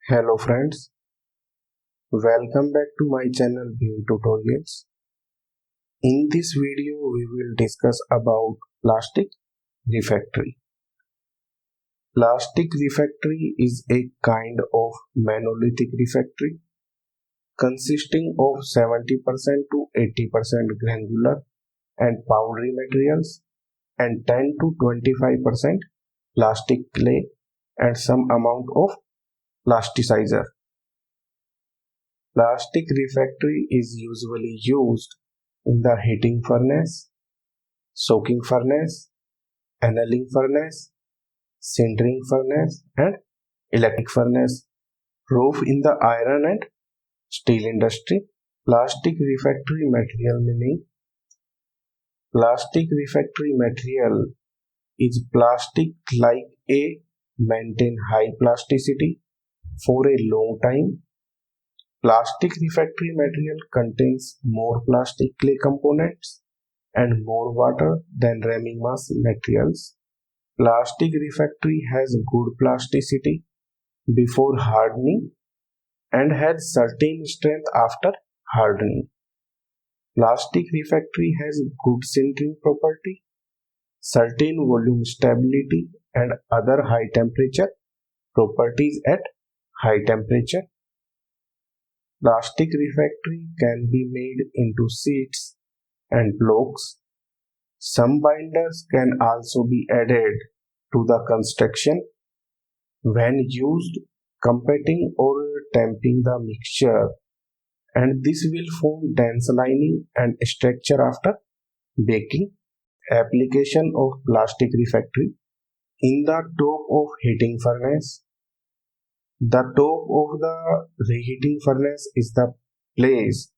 Hello friends, welcome back to my channel Beam Tutorials. In this video we will discuss about plastic refractory. Plastic refractory is a kind of monolithic refractory consisting of 70% to 80% granular and powdery materials and 10 to 25% plastic clay and some amount of plasticizer. Plastic refractory is usually used in the heating furnace, soaking furnace, annealing furnace, sintering furnace, and electric furnace, roof in the iron and steel industry. Plastic refractory material meaning plastic refractory material is plastic like a maintain high plasticity for a long time. Plastic refractory material contains more plastic clay components and more water than ramming mass materials. Plastic refractory has good plasticity before hardening and has certain strength after hardening. Plastic refractory has good sintering property, certain volume stability and other high temperature properties at high temperature. Plastic refractory can be made into sheets and blocks. Some binders can also be added to the construction when used compacting or tamping the mixture, and this will form dense lining and structure after baking. Application of plastic refractory in the top of heating furnace. The top of the reheating furnace is the place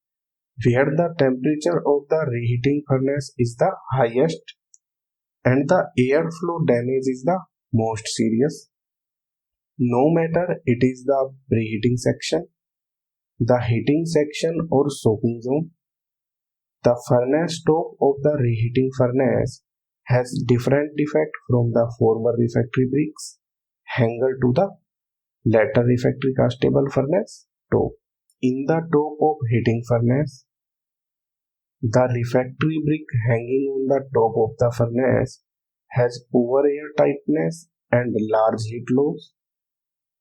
where the temperature of the reheating furnace is the highest and the airflow damage is the most serious. No matter it is the preheating section, the heating section or soaking zone, the furnace top of the reheating furnace has different defect from the former refractory bricks hanger to the latter refractory castable furnace top. In the top of heating furnace, the refractory brick hanging on the top of the furnace has poor air tightness and large heat loss.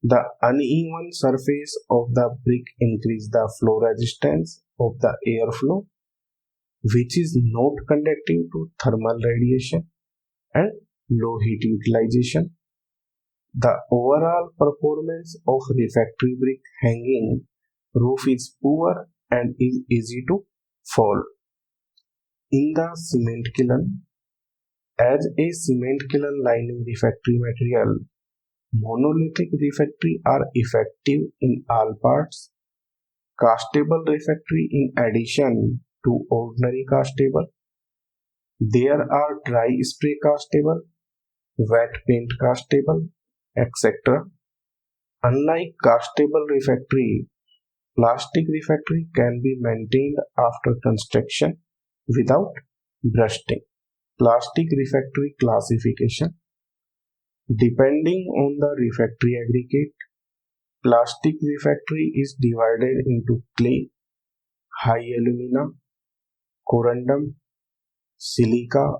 The uneven surface of the brick increases the flow resistance of the airflow, which is not conductive to thermal radiation and low heat utilization. The overall performance of refractory brick hanging roof is poor and is easy to fall. In the cement kiln, as a cement kiln lining refractory material, monolithic refractory are effective in all parts. Castable refractory in addition to ordinary castable. There are dry spray castable, wet paint castable, etc. Unlike castable refractory, plastic refractory can be maintained after construction without bursting. Plastic refractory classification. Depending on the refractory aggregate, plastic refractory is divided into clay, high alumina, corundum, silica,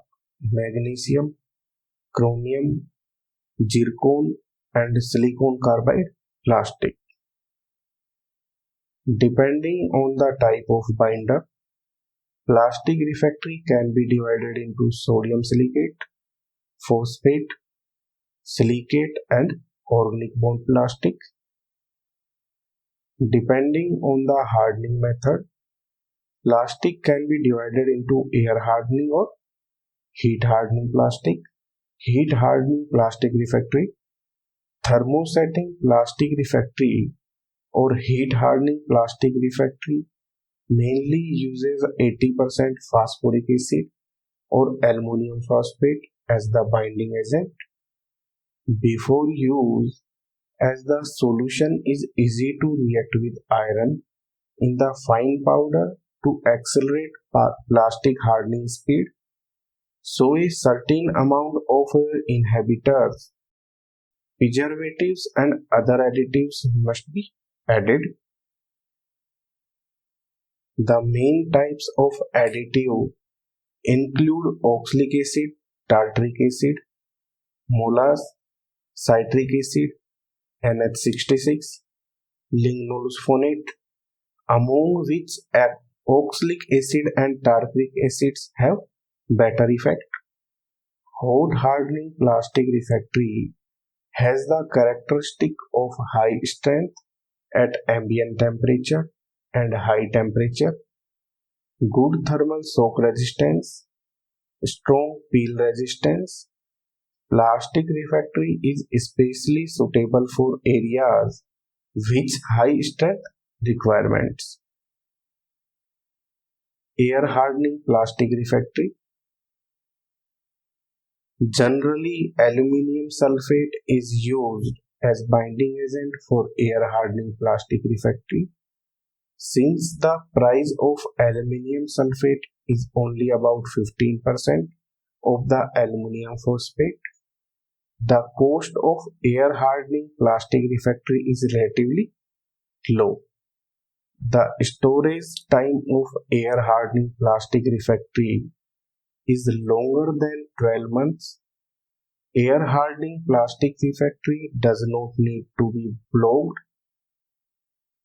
magnesium, chromium, zircon, and silicon carbide plastic. Depending on the type of binder, plastic refractory can be divided into sodium silicate, phosphate, silicate, and organic bond plastic. Depending on the hardening method, plastic can be divided into air hardening or heat hardening plastic, heat hardening plastic refractory, thermosetting plastic refractory, or heat hardening plastic refractory mainly uses 80% phosphoric acid or aluminum phosphate as the binding agent. Before use, as the solution is easy to react with iron in the fine powder to accelerate plastic hardening speed, so a certain amount of inhibitors Preservatives and other additives must be added. The main types of additive include oxalic acid, tartaric acid, molasses, citric acid, NH66, lignosulfonate, among which oxalic acid and tartaric acids have better effect. Hot hardening plastic refractory has the characteristic of high strength at ambient temperature and high temperature, good thermal shock resistance, strong peel resistance. Plastic refractory is especially suitable for areas with high strength requirements. Air hardening plastic refractory. Generally, aluminium sulfate is used as binding agent for air hardening plastic refractory. Since the price of aluminium sulfate is only about 15% of the aluminium phosphate, the cost of air hardening plastic refractory is relatively low. The storage time of air hardening plastic refractory is longer than 12 months. Air hardening plastic refractory does not need to be blocked.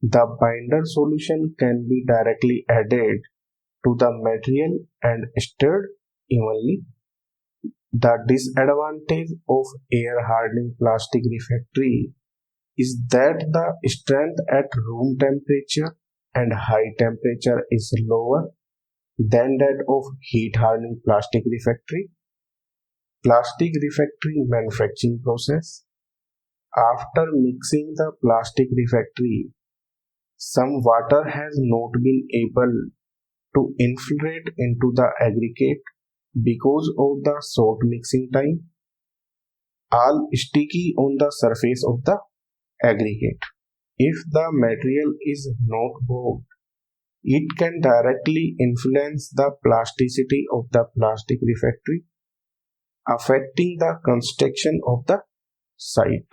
The binder solution can be directly added to the material and stirred evenly. The disadvantage of air hardening plastic refractory is that the strength at room temperature and high temperature is lower than that of heat hardening plastic refractory. Plastic refractory manufacturing process. After mixing the plastic refractory, some water has not been able to infiltrate into the aggregate because of the short mixing time, all sticky on the surface of the aggregate. If the material is not bound, it can directly influence the plasticity of the plastic refractory, affecting the construction of the site.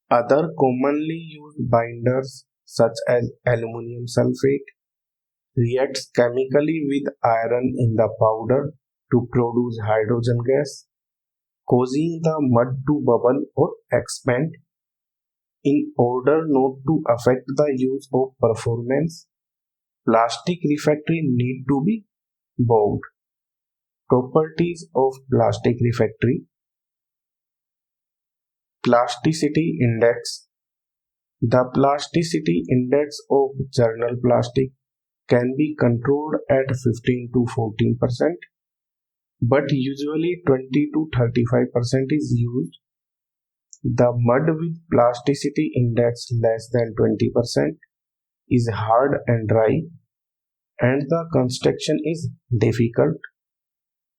Other commonly used binders such as aluminum sulfate reacts chemically with iron in the powder to produce hydrogen gas, causing the mud to bubble or expand. In order not to affect the use of performance, plastic refractory need to be bound. Properties of plastic refractory. Plasticity index. The plasticity index of journal plastic can be controlled at 15 to 14%, but usually 20 to 35% is used. The mud with plasticity index less than 20% is hard and dry, and the construction is difficult.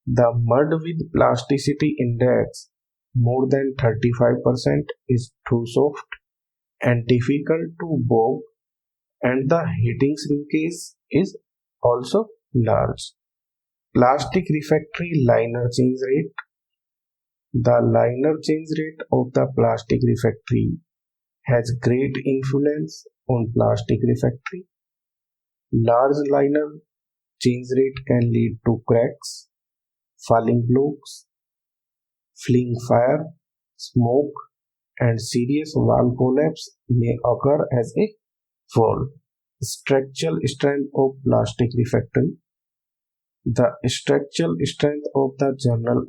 The mud with plasticity index more than 35% is too soft and difficult to bog, and the heating shrinkage is also large. Plastic refractory liner change rate. The liner change rate of the plastic refractory has great influence on plastic refractory. Large liner change rate can lead to cracks, falling blocks, fleeing fire, smoke, and serious wall collapse may occur as a fall. Structural strength of plastic refractory. The structural strength of the journal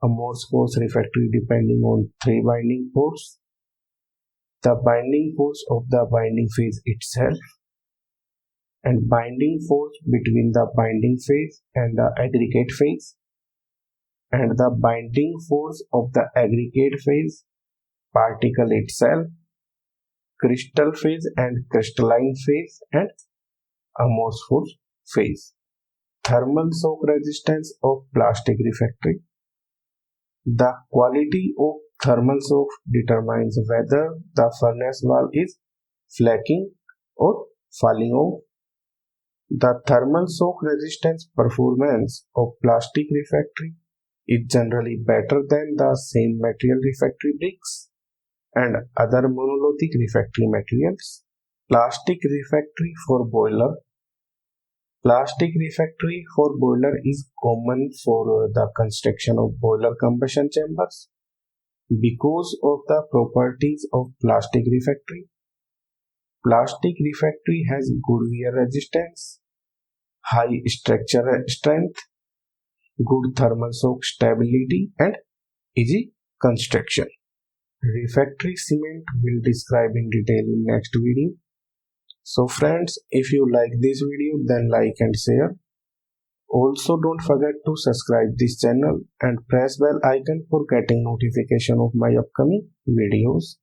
amorphous refractory depending on three binding force: the binding force of the binding phase itself, and binding force between the binding phase and the aggregate phase, and the binding force of the aggregate phase, particle itself, crystal phase and crystalline phase, and amorphous phase. Thermal shock resistance of plastic refractory. The quality of thermal shock determines whether the furnace wall is flaking or falling off. The thermal shock resistance performance of plastic refractory is generally better than the same material refractory bricks. and other monolithic refractory materials. Plastic refractory for boiler. Plastic refractory for boiler is common for the construction of boiler combustion chambers. Because of the properties of plastic refractory, plastic refractory has good wear resistance, high structural strength, good thermal shock stability, and easy construction. Refractory cement will describe in detail in next video. So friends, if you like this video, then like and share. Also don't forget to subscribe this channel and press bell icon for getting notification of my upcoming videos.